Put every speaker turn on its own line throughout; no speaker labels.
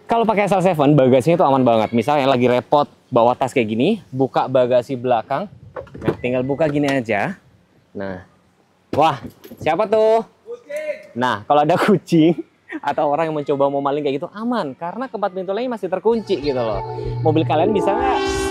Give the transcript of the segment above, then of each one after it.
Kalau pakai SL7 bagasinya itu aman banget. Misalnya lagi repot bawa tas kayak gini, buka bagasi belakang, nah, tinggal buka gini aja. Nah, wah, siapa tuh? Kucing. Nah, kalau ada kucing atau orang yang mencoba mau maling kayak gitu aman, karena keempat pintu lainnya masih terkunci gitu loh. Mobil kalian bisa nggak?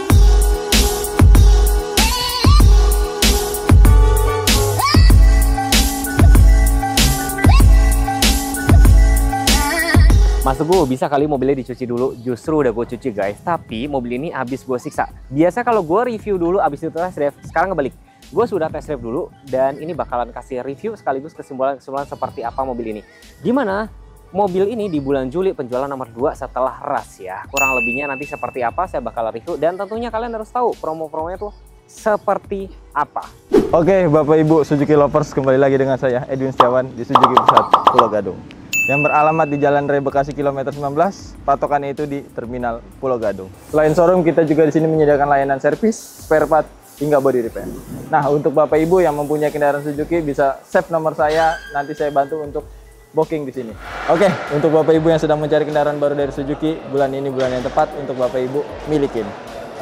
Maksud gue bisa kali mobilnya dicuci dulu, justru udah gue cuci guys. Tapi mobil ini abis gue siksa. Biasa kalau gue review dulu abis itu test drive, sekarang ngebalik. Gue sudah test drive dulu dan ini bakalan kasih review sekaligus kesimpulan seperti apa mobil ini. Gimana? Mobil ini di bulan Juli penjualan nomor 2 setelah ras ya. Kurang lebihnya nanti seperti apa saya bakal review dan tentunya kalian harus tahu promo-promonya tuh seperti apa.
Oke Bapak Ibu Suzuki Lovers, kembali lagi dengan saya Edwin Setiawan di Suzuki Pusat Pulau Gadung yang beralamat di Jalan Raya Bekasi kilometer 19, patokannya itu di Terminal Pulau Gadung. Selain showroom, kita juga di sini menyediakan layanan servis, spare part, hingga body repair. Nah, untuk Bapak Ibu yang mempunyai kendaraan Suzuki bisa save nomor saya, nanti saya bantu untuk booking di sini. Oke, untuk Bapak Ibu yang sedang mencari kendaraan baru dari Suzuki, bulan ini bulan yang tepat untuk Bapak Ibu milikin.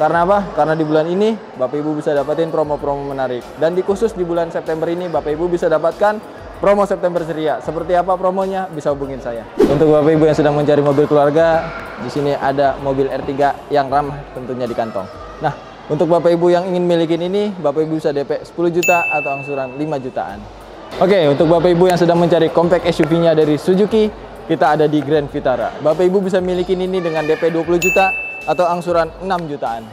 Karena apa? Karena di bulan ini Bapak Ibu bisa dapatin promo-promo menarik. Dan di khusus di bulan September ini Bapak Ibu bisa dapatkan promo September ceria. Seperti apa promonya? Bisa hubungin saya. Untuk Bapak Ibu yang sedang mencari mobil keluarga, di sini ada mobil R3 yang ramah tentunya di kantong. Nah, untuk Bapak Ibu yang ingin milikin ini, Bapak Ibu bisa DP 10 juta atau angsuran 5 jutaan. Oke, untuk Bapak Ibu yang sedang mencari compact SUV-nya dari Suzuki, kita ada di Grand Vitara. Bapak Ibu bisa milikin ini dengan DP 20 juta atau angsuran 6 jutaan.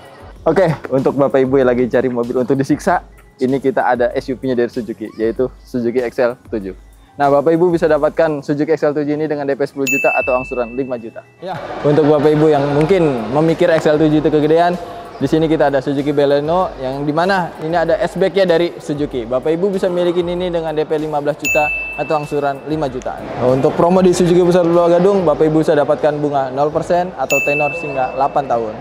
Oke, untuk Bapak Ibu yang lagi cari mobil untuk disiksa, ini kita ada SUV-nya dari Suzuki, yaitu Suzuki XL7. Nah, Bapak Ibu bisa dapatkan Suzuki XL7 ini dengan DP 10 juta atau angsuran 5 juta. Ya, untuk Bapak Ibu yang mungkin memikir XL7 itu kegedean, di sini kita ada Suzuki Baleno yang dimana ini ada S-Back-nya dari Suzuki. Bapak Ibu bisa milikin ini dengan DP 15 juta atau angsuran 5 jutaan. Nah, untuk promo di Suzuki Pusat Pulau Gadung, Bapak Ibu bisa dapatkan bunga 0% atau tenor hingga 8 tahun.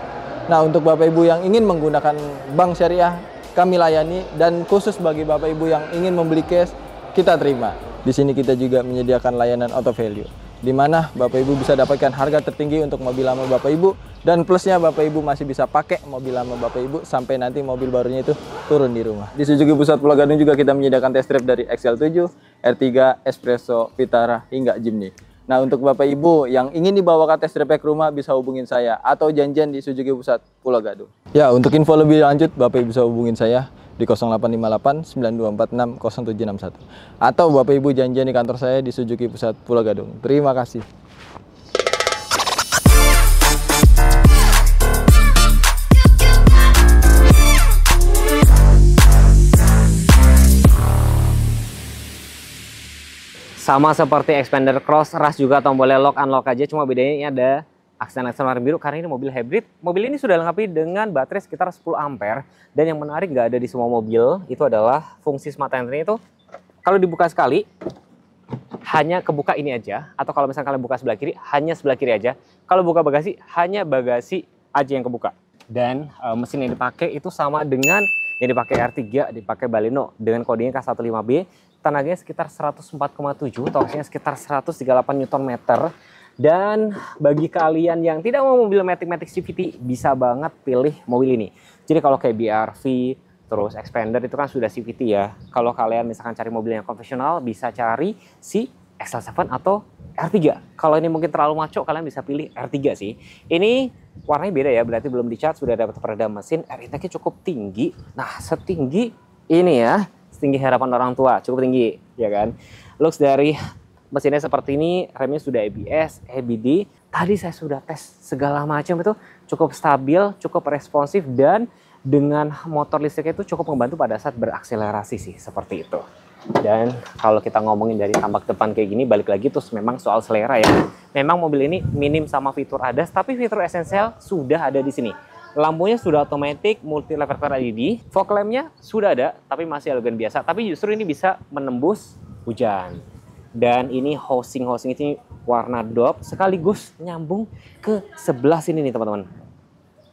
Nah, untuk Bapak Ibu yang ingin menggunakan bank syariah, kami layani, dan khusus bagi Bapak Ibu yang ingin membeli cash, kita terima. Di sini kita juga menyediakan layanan auto value, di mana Bapak Ibu bisa dapatkan harga tertinggi untuk mobil lama Bapak Ibu, dan plusnya Bapak Ibu masih bisa pakai mobil lama Bapak Ibu sampai nanti mobil barunya itu turun di rumah. Di Suzuki Pusat Pulau Gadung juga kita menyediakan test drive dari XL7, R3, Espresso, Vitara, hingga Jimny. Nah, untuk Bapak Ibu yang ingin dibawakan test drive ke rumah bisa hubungin saya atau janjian di Suzuki Pusat Pulau Gadung. Ya, untuk info lebih lanjut Bapak Ibu bisa hubungin saya di 0858 9246 0761 atau Bapak Ibu janjian di kantor saya di Suzuki Pusat Pulau Gadung. Terima kasih.
Sama seperti Xpander Cross, ras juga tombolnya lock unlock aja, cuma bedanya ini ada aksen-aksen warna biru karena ini mobil hybrid. Mobil ini sudah dilengkapi dengan baterai sekitar 10 ampere dan yang menarik nggak ada di semua mobil itu adalah fungsi smart entry itu kalau dibuka sekali hanya kebuka ini aja, atau kalau misalnya kalian buka sebelah kiri hanya sebelah kiri aja. Kalau buka bagasi hanya bagasi aja yang kebuka. Dan mesin yang dipakai itu sama dengan yang dipakai R3, dipakai Baleno dengan kodenya K15B. Tenaganya sekitar 104,7, torsinya sekitar 138 Nm. Dan bagi kalian yang tidak mau mobil Matic CVT, bisa banget pilih mobil ini. Jadi kalau kayak BRV, terus Xpander itu kan sudah CVT ya. Kalau kalian misalkan cari mobil yang konvensional, bisa cari si XL7 atau R3. Kalau ini mungkin terlalu maco, kalian bisa pilih R3 sih. Ini warnanya beda ya, berarti belum dicat, sudah dapat peredam mesin. Air intake cukup tinggi. Nah, setinggi ini ya. Tinggi harapan orang tua, cukup tinggi ya kan. Looks dari mesinnya seperti ini, remnya sudah ABS, EBD. Tadi saya sudah tes segala macam, itu cukup stabil, cukup responsif, dan dengan motor listrik itu cukup membantu pada saat berakselerasi sih, seperti itu. Dan kalau kita ngomongin dari tampak depan kayak gini, balik lagi terus memang soal selera ya. Memang mobil ini minim sama fitur ADAS, tapi fitur esensial sudah ada di sini. Lampunya sudah otomatis, multi reflector LED. Fog lampnya sudah ada, tapi masih halogen biasa. Tapi justru ini bisa menembus hujan. Dan ini housing ini warna dop, sekaligus nyambung ke sebelah sini nih teman-teman.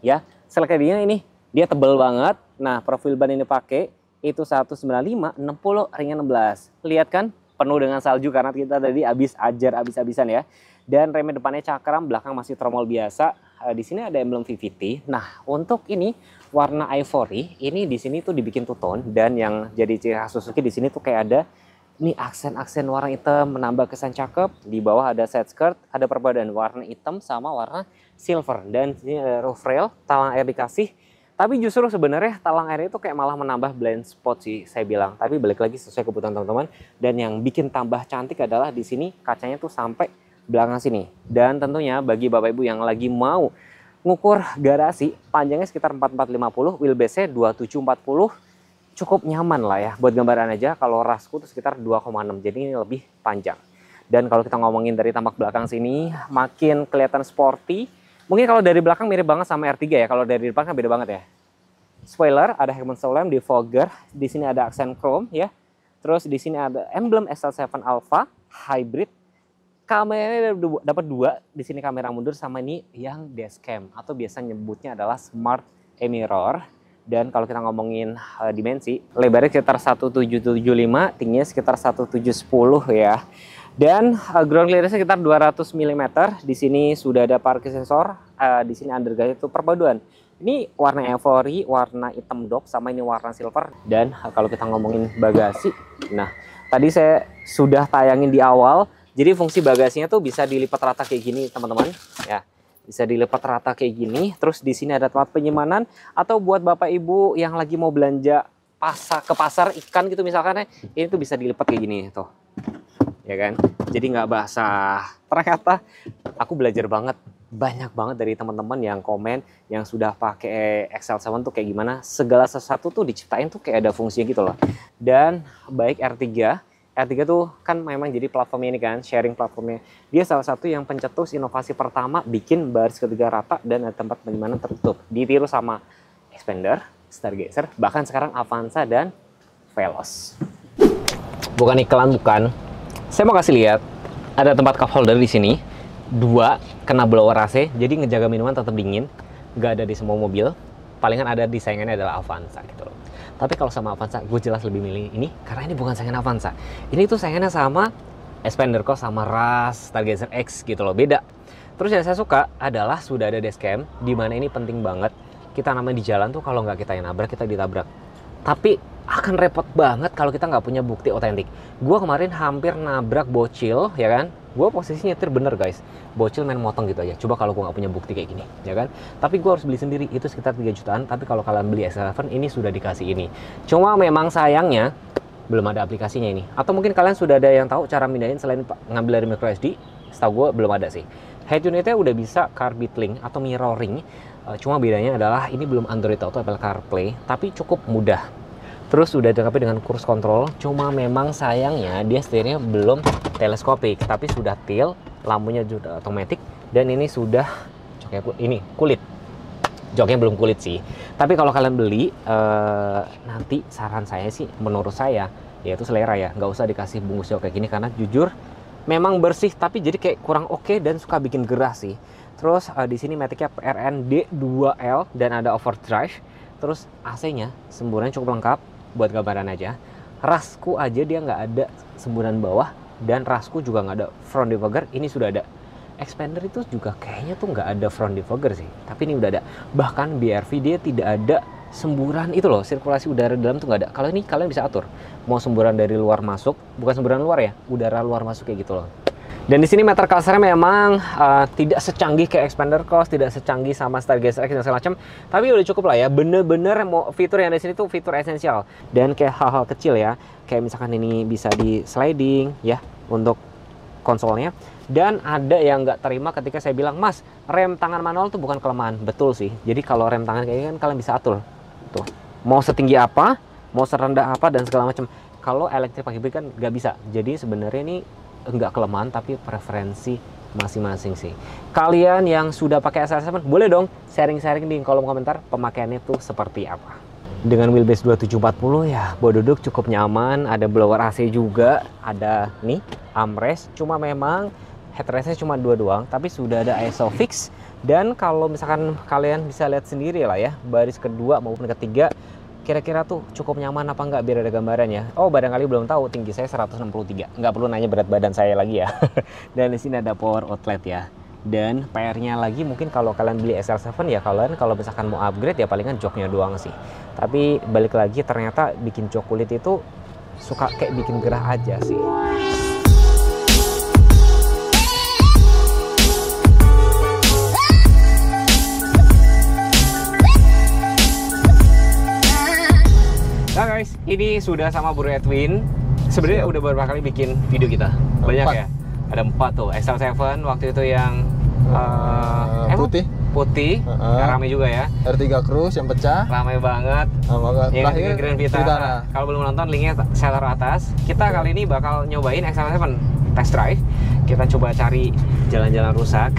Ya, seleknya ini dia tebal banget. Nah, profil ban ini pakai itu 195, 60, ringnya 16. Lihat kan, penuh dengan salju karena kita tadi habis ajar habis-habisan ya. Dan remnya depannya cakram, belakang masih tromol biasa. Di sini ada emblem VVT. Nah, untuk ini warna ivory, ini di sini tuh dibikin two tone, dan yang jadi ciri khas Suzuki di sini tuh kayak ada ini aksen-aksen warna hitam menambah kesan cakep. Di bawah ada side skirt, ada perpaduan warna hitam sama warna silver, dan ini ada roof rail, talang air dikasih. Tapi justru sebenarnya talang air itu kayak malah menambah blind spot sih saya bilang. Tapi balik lagi sesuai kebutuhan teman-teman. Dan yang bikin tambah cantik adalah di sini kacanya tuh sampai belakang sini. Dan tentunya bagi Bapak Ibu yang lagi mau ngukur garasi, panjangnya sekitar 4450, wheelbase-nya 2740, cukup nyaman lah ya. Buat gambaran aja, kalau rasku tuh sekitar 2,6, jadi ini lebih panjang. Dan kalau kita ngomongin dari tampak belakang sini, makin kelihatan sporty. Mungkin kalau dari belakang mirip banget sama R3 ya, kalau dari depan kan beda banget ya. Spoiler, ada Heckman lamp, defogger, di sini ada aksen chrome ya. Terus di sini ada emblem SL7 Alpha Hybrid. Kameranya dapat 2, di sini kamera mundur sama ini yang dashcam atau biasa nyebutnya adalah smart e-mirror. Dan kalau kita ngomongin dimensi, lebarnya sekitar 1775, tingginya sekitar 1710 ya. Dan ground clearance sekitar 200 mm. Di sini sudah ada parking sensor, di sini underguide itu perpaduan. Ini warna ivory, warna hitam dop, sama ini warna silver. Dan kalau kita ngomongin bagasi, nah tadi saya sudah tayangin di awal. Jadi fungsi bagasinya tuh bisa dilipat rata kayak gini teman-teman ya. Bisa dilipat rata kayak gini. Terus di sini ada tempat penyimpanan, atau buat Bapak Ibu yang lagi mau belanja ke pasar ikan gitu misalkan ya, ini tuh bisa dilipat kayak gini tuh. Ya kan? Jadi nggak basah. Ternyata aku belajar banyak banget dari teman-teman yang komen yang sudah pakai XL7 tuh kayak gimana. Segala sesuatu tuh diciptain tuh kayak ada fungsinya gitu loh. Dan baik R3 tuh kan memang jadi platformnya ini kan, sharing platformnya. Dia salah satu yang pencetus inovasi pertama bikin baris ketiga rata dan ada tempat penyimpanan tertutup. Ditiru sama Xpander, Stargazer, bahkan sekarang Avanza dan Veloz. Bukan iklan, bukan. Saya mau kasih lihat, ada tempat cup holder di sini. 2 kena blower AC, jadi ngejaga minuman tetap dingin. Nggak ada di semua mobil. Palingan ada di saingannya adalah Avanza gitu loh. Tapi kalau sama Avanza, gue jelas lebih milih ini karena ini bukan saingan Avanza. Ini tuh saingannya sama Xpander Cross sama Rush, Stargazer X gitu loh, beda. Terus yang saya suka adalah sudah ada dashcam, di mana ini penting banget. Kita namanya di jalan tuh kalau nggak kita yang nabrak, kita ditabrak. Tapi akan repot banget kalau kita nggak punya bukti otentik. Gue kemarin hampir nabrak bocil, ya kan? Gue posisi nyetir bener guys. Bocil main motong gitu aja. Coba kalau gue nggak punya bukti kayak gini, ya kan? Tapi gue harus beli sendiri, itu sekitar 3 jutaan. Tapi kalau kalian beli XL7, ini sudah dikasih ini. Cuma memang sayangnya belum ada aplikasinya ini. Atau mungkin kalian sudah ada yang tahu cara mindahin selain ngambil dari microSD. Setahu gue belum ada sih. Head unitnya udah bisa Carbit Link atau mirroring. Cuma bedanya adalah ini belum Android Auto, Apple CarPlay, tapi cukup mudah. Terus udah dilengkapi dengan cruise control, cuma memang sayangnya dia setirnya belum teleskopik, tapi sudah tilt, lampunya juga otomatis, dan ini sudah joknya ini kulit. Joknya belum kulit sih. Tapi kalau kalian beli, nanti saran saya sih, menurut saya, yaitu selera ya, nggak usah dikasih bungkus jok kayak gini karena jujur memang bersih, tapi jadi kayak kurang oke dan suka bikin gerah sih. Terus di sini maticnya PRN D2L dan ada overdrive. Terus AC-nya semburannya cukup lengkap. Buat gambaran aja, rasku aja dia nggak ada semburan bawah, dan rasku juga nggak ada front defogger. Ini sudah ada. Xpander itu juga kayaknya tuh nggak ada front defogger sih, tapi ini udah ada. Bahkan BRV dia tidak ada semburan itu loh, sirkulasi udara dalam tuh nggak ada. Kalau ini kalian bisa atur, mau semburan dari luar masuk, bukan semburan luar ya, udara luar masuk kayak gitu loh. Dan di sini meter kasarnya memang tidak secanggih kayak Xpander Cross, tidak secanggih sama Stargazer X dan segala macam, tapi udah cukup lah ya. Bener-bener fitur yang ada di sini tuh fitur esensial. Dan kayak hal-hal kecil ya, kayak misalkan ini bisa di sliding ya untuk konsolnya. Dan ada yang nggak terima ketika saya bilang, Mas, rem tangan manual tuh bukan kelemahan. Betul sih. Jadi kalau rem tangan kayak gini kan kalian bisa atur. Tuh, mau setinggi apa, mau serendah apa dan segala macam. Kalau elektrik pakai hybrid kan nggak bisa. Jadi sebenarnya ini enggak kelemahan tapi preferensi masing-masing sih. Kalian yang sudah pakai XL7 boleh dong sharing-sharing di kolom komentar pemakaiannya tuh seperti apa. Dengan wheelbase 2740 ya buat duduk cukup nyaman, ada blower AC juga, ada nih armrest. Cuma memang headrestnya cuma 2 doang, tapi sudah ada ISOFIX. Dan kalau misalkan kalian bisa lihat sendiri lah ya, baris kedua maupun ketiga kira-kira tuh cukup nyaman apa enggak biar ada gambarannya. Oh, barangkali belum tahu, tinggi saya 163. Nggak perlu nanya berat badan saya lagi ya. Dan di sini ada power outlet ya. Dan PR-nya lagi mungkin kalau kalian beli XL7 ya kalian kalau misalkan mau upgrade ya palingan joknya doang sih. Tapi balik lagi ternyata bikin jok kulit itu suka kayak bikin gerah aja sih. Nah guys, ini sudah sama Bro Edwin. Sebenarnya udah beberapa kali bikin video kita. Banyak 4. Ya? Ada 4 tuh. XL7 waktu itu yang putih. Ramai juga ya.
R3 Cruise yang pecah.
Ramai banget. Yang Grand Vitara. Kalau belum nonton, linknya saya taruh atas. Kita kali ini bakal nyobain XL7 test drive. Kita coba cari jalan-jalan rusak.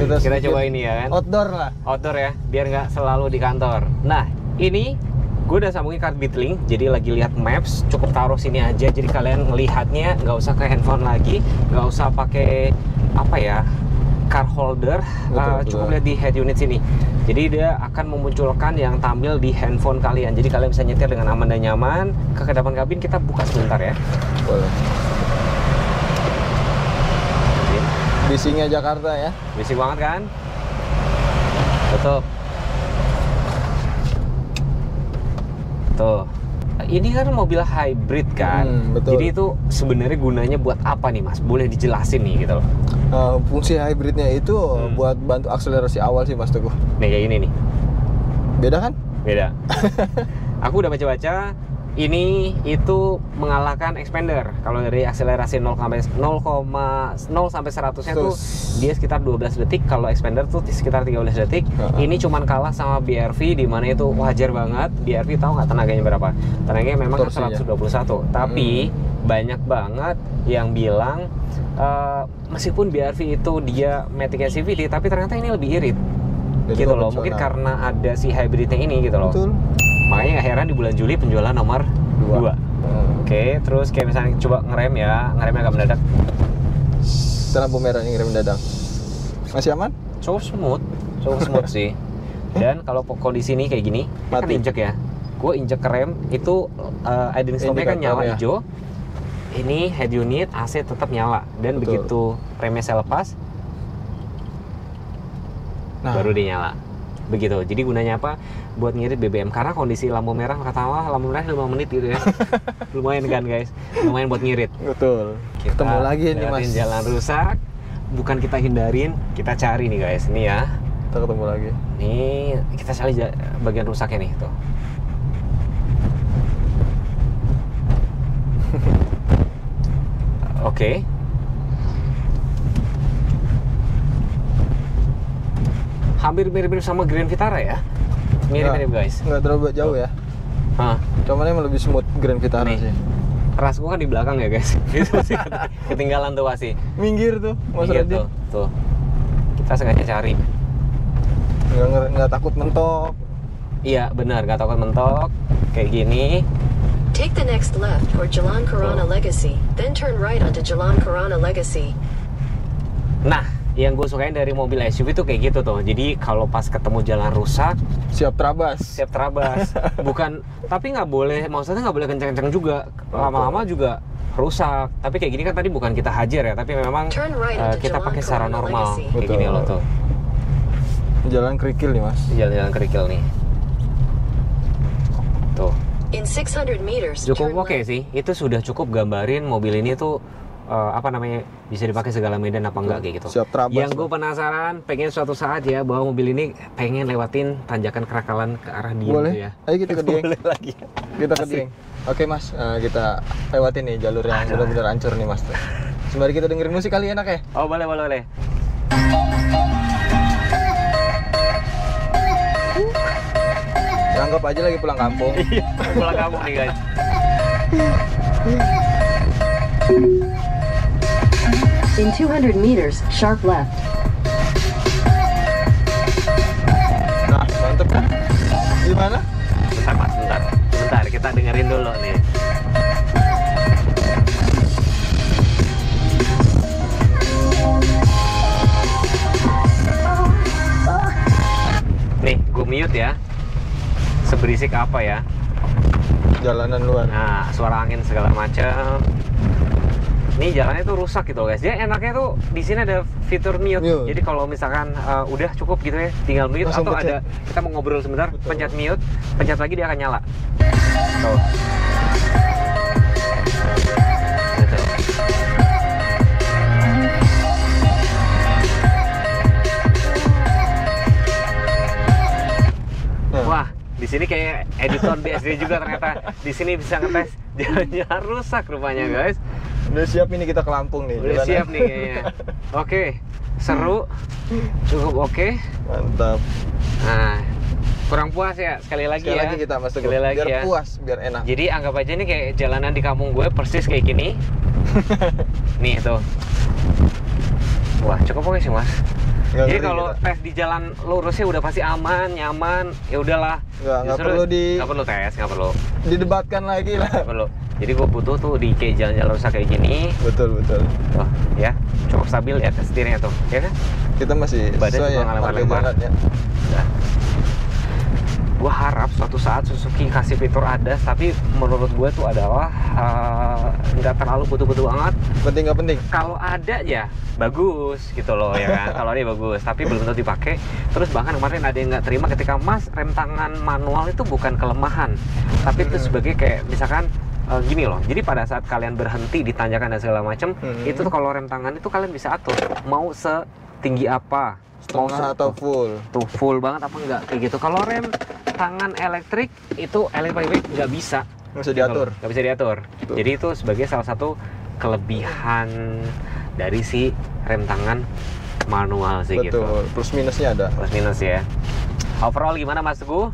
Kita coba ini ya kan.
Outdoor lah.
Outdoor ya, biar nggak selalu di kantor. Nah, ini gue udah sambungin card Beatlink, jadi lagi lihat maps, cukup taruh sini aja, jadi kalian ngelihatnya nggak usah ke handphone lagi, nggak usah pakai apa ya, card holder, cukup lihat di head unit sini. Jadi dia akan memunculkan yang tampil di handphone kalian, jadi kalian bisa nyetir dengan aman dan nyaman. Ke depan kabin kita buka sebentar ya.
Boleh. Bisingnya Jakarta ya.
Bising banget kan? Tutup. Tuh. Ini kan mobil hybrid kan,
betul.
Jadi itu sebenarnya gunanya buat apa nih Mas? Boleh dijelasin nih gitu loh.
Fungsi hybridnya itu buat bantu akselerasi awal sih Mas Teguh.
Nih kayak ini nih.
Beda kan?
Beda. Aku udah baca-baca. Ini itu mengalahkan Expander. Kalau dari akselerasi 0 sampai 100-nya tuh dia sekitar 12 detik. Kalau Expander tuh sekitar 13 detik. Ini cuman kalah sama BRV, di mana itu wajar banget. BRV tahu nggak tenaganya berapa? Tenaganya memang 121. Tapi banyak banget yang bilang meskipun BRV itu dia Matic CVT, tapi ternyata ini lebih irit. Jadi gitu loh. Mungkin karena ada si hybridnya ini gitu loh.
Betul.
Makanya gak heran di bulan Juli penjualan nomor 2. Oke, terus kayak misalnya coba ngerem ya, ngeremnya agak mendadak.
Lampu merah ini ngerem mendadak. Masih aman?
Cukup smooth sih. Dan kalau kondisi ini kayak gini, kan injek ya. Gue injek rem itu identity stopnya kan nyala hijau. Ini head unit AC tetap nyala dan begitu remnya saya lepas, baru dinyala. Begitu. Jadi gunanya apa? Buat ngirit BBM, karena kondisi lampu merah katakanlah lampu merah 5 menit gitu ya. Lumayan kan guys, lumayan buat ngirit.
Betul. Kita ketemu lagi nih Mas.
Jalan rusak, bukan kita hindarin, kita cari nih guys. Ini ya.
Kita ketemu lagi.
Nih kita cari bagian rusaknya nih tuh. Oke. Hampir mirip-mirip sama Grand Vitara ya. Mirip-mirip guys.
Nggak terlalu jauh ya. Cuman emang lebih smooth Grand Vitara sih.
Ras gua kan di belakang ya guys. Itu masih ketinggalan tuh pasti.
Minggir tuh, Mas Radit.
Tuh. Kita sengaja cari.
Nggak takut mentok.
Iya benar, nggak takut mentok. Kayak gini.
Take the next left for Jalan Corona Legacy, then turn right onto Jalan Corona Legacy.
Nah, yang gue sukain dari mobil SUV tuh kayak gitu tuh. Jadi kalau pas ketemu jalan rusak,
siap terabas.
Bukan, tapi nggak boleh, maksudnya nggak boleh kencang-kencang juga. Lama-lama juga rusak. Tapi kayak gini kan tadi bukan kita hajar ya, tapi memang kita pakai secara normal. Kayak gini loh tuh.
Jalan kerikil nih Mas.
Jalan-jalan kerikil nih. Tuh.
In 600 meters.
Cukup oke sih. Itu sudah cukup gambarin mobil ini tuh apa namanya, bisa dipakai segala medan apa enggak kayak gitu.
Siap terabas.
Yang gue penasaran, pengen suatu saat ya bahwa mobil ini pengen lewatin tanjakan Kerakalan ke arah Dieng.
Boleh.
Gitu ya.
Ayo kita ke Dieng.
Boleh lagi.
Kita ke Dieng. Oke Mas, kita lewatin nih jalur yang benar-benar hancur nih Mas. Sembari kita dengerin musik kali enak ya?
Oh boleh.
Ya, anggap aja lagi pulang kampung.
Iya, pulang kampung nih guys.
In 200 meters, sharp left.
Nah, mantep kan? Gimana?
Bentar Mas, bentar. Kita dengerin dulu nih. Nih, gue mute ya. Seberisik apa ya?
jalanan luar.
Nah, suara angin segala macam. Ini jalannya tuh rusak gitu guys. Dia enaknya tuh di sini ada fitur mute. Jadi kalau misalkan udah cukup gitu ya, tinggal mute
langsung
atau
pencet.
ada kita mau ngobrol sebentar,
Betul.
pencet mute, pencet lagi dia akan nyala. Tuh. Gitu. Wah, di sini kayak editor BSD juga ternyata. Di sini bisa ngetes jalannya rusak rupanya guys.
Udah siap ini kita ke Lampung nih.
Udah
jalanan.
siap nih kayaknya. Oke, seru, cukup oke.
Mantap.
Nah, kurang puas ya sekali lagi
Sekali
ya.
lagi kita Mas Teguh.
Sekali lagi
Biar
ya.
puas, biar enak.
Jadi anggap aja ini kayak jalanan di kampung gue persis kayak gini. Nih tuh. Wah, cukup oke sih mas.
Nggak
Jadi
ngeri
kalau
kita.
tes di jalan lurusnya udah pasti aman, nyaman, ya udahlah.
Nggak
Justru
perlu
nggak perlu tes, nggak perlu.
didebatkan lagi lah.
Nggak perlu. Jadi gue butuh tuh di kayak jalan-jalan rusak kayak gini.
Betul, betul.
Tuh, ya cukup stabil ya setirnya tuh, ya kan?
Kita masih
Badan
sesuai
juga
ya,
nggak
harga
lempar-lempar.
jalan ya.
Nah, gue harap suatu saat Suzuki kasih fitur ADAS, tapi menurut gue tuh adalah nggak terlalu butuh-butuh banget.
Penting nggak penting?
Kalau ada ya bagus gitu loh ya kan. Kalau ada ya bagus, tapi belum tentu dipakai. Terus bahkan kemarin ada yang nggak terima ketika mas rem tangan manual itu bukan kelemahan, tapi itu sebagai kayak misalkan gini loh. Jadi pada saat kalian berhenti di tanjakan dan segala macam, itu tuh kalau rem tangan itu kalian bisa atur mau setinggi apa, mau
Setengah atau full?
tuh full banget apa enggak kayak gitu. Kalau rem tangan elektrik itu elektrik nggak bisa.
Nggak bisa diatur.
Nggak bisa diatur.
Betul.
Jadi itu sebagai salah satu kelebihan dari si rem tangan manual sih gitu.
Betul. Plus minusnya ada.
Plus minus ya. Overall gimana Mas Teguh?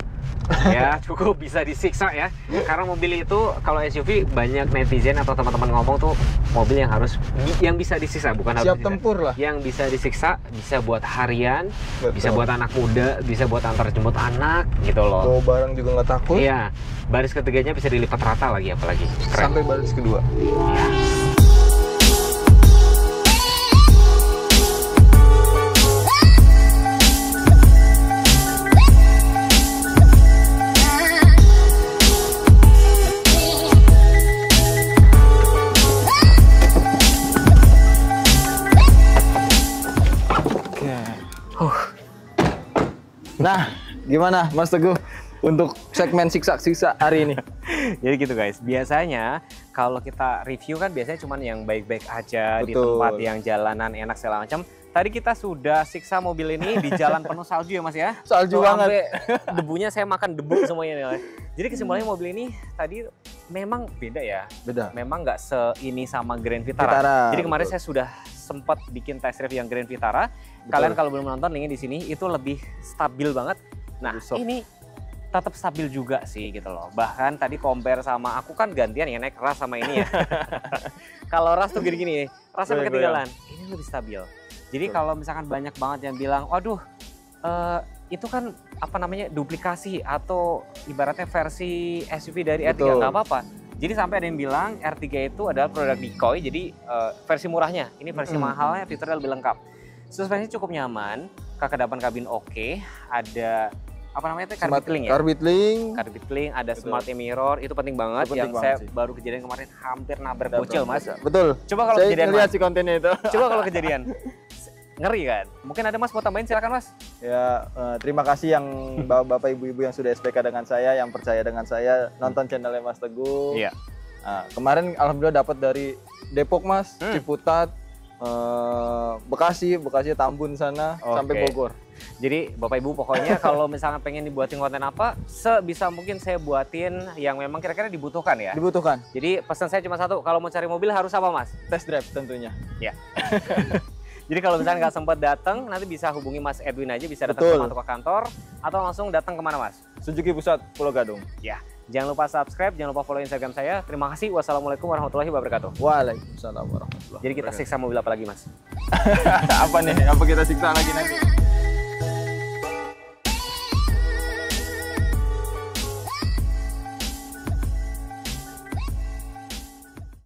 Ya cukup bisa disiksa ya. Karena mobil itu kalau SUV banyak netizen atau teman-teman ngomong tuh mobil yang harus yang bisa disiksa, bukan harus
Siap
disiksa.
tempur lah.
Yang bisa disiksa, bisa buat harian,
Betul.
bisa buat anak muda, bisa buat antar jemput anak gitu loh.
Bawa barang juga nggak takut.
Iya, baris ketiganya bisa dilipat rata lagi apalagi. Keren.
Sampai baris kedua. Nah, gimana Mas Teguh untuk segmen siksa-siksa hari ini?
Jadi gitu guys, biasanya kalau kita review kan biasanya cuman yang baik-baik aja di
Betul.
tempat yang jalanan enak segala macam. Tadi kita sudah siksa mobil ini di jalan penuh salju ya mas ya.
Salju
Tuh,
banget.
sampai debunya saya makan debu semuanya nih. Mas. Jadi kesimpulannya mobil ini tadi memang beda ya.
Beda.
Memang nggak ini sama Grand Vitara.
Vitara,
Jadi kemarin
betul.
saya sudah sempat bikin test drive yang Grand Vitara.
Betul.
Kalian kalau belum nonton linknya di sini, itu lebih stabil banget. Nah
Lebih soft.
ini tetap stabil juga sih gitu loh. Bahkan tadi compare sama aku kan gantian ya naik ras sama ini ya. Kalau ras tuh gini-gini, rasanya
Goyang-goyang.
ketinggalan. Ini lebih stabil. Jadi kalau misalkan banyak banget yang bilang, waduh itu kan apa namanya duplikasi atau ibaratnya versi SUV dari R3,
Betul.
nggak apa-apa. Jadi sampai ada yang bilang R3 itu adalah produk decoy, jadi versi murahnya. Ini versi mahalnya, fiturnya lebih lengkap. Suspensi cukup nyaman, kekedapan kabin oke, ada apa namanya itu
Smart
Carbide Link ya?
Carbide Link.
Carbide Link, ada
Betul.
smart mirror, itu penting banget.
Itu penting
Yang
banget
saya
sih.
baru kejadian kemarin hampir nabrak bocil mas.
Betul.
Coba kalau
Saya
kejadian
lihat
mas,
sih kontennya itu.
coba kalau kejadian. Ngeri kan? Mungkin ada mas mau tambahin silakan mas.
Ya, terima kasih yang bapak ibu-ibu yang sudah SPK dengan saya, yang percaya dengan saya, nonton channelnya Mas Teguh.
Iya.
Nah, kemarin alhamdulillah dapat dari Depok Mas, Ciputat, Bekasi Tambun sana, sampai
Oke.
Bogor.
Jadi Bapak Ibu pokoknya kalau misalnya pengen dibuatin konten apa, sebisa mungkin saya buatin yang memang kira-kira dibutuhkan ya.
Dibutuhkan
Jadi pesan saya cuma satu, kalau mau cari mobil harus apa mas?
test drive tentunya.
Ya. Jadi kalau misalnya nggak sempat datang, nanti bisa hubungi Mas Edwin aja, bisa datang
Betul.
ke kantor atau langsung datang kemana mas?
Suzuki Pusat Pulau Gadung.
Ya. Jangan lupa subscribe, jangan lupa follow Instagram saya. Terima kasih. Wassalamualaikum warahmatullahi wabarakatuh.
Waalaikumsalam warahmatullahi
Jadi kita siksa mobil apa lagi mas?
Apa nih? Apa kita siksa lagi nanti?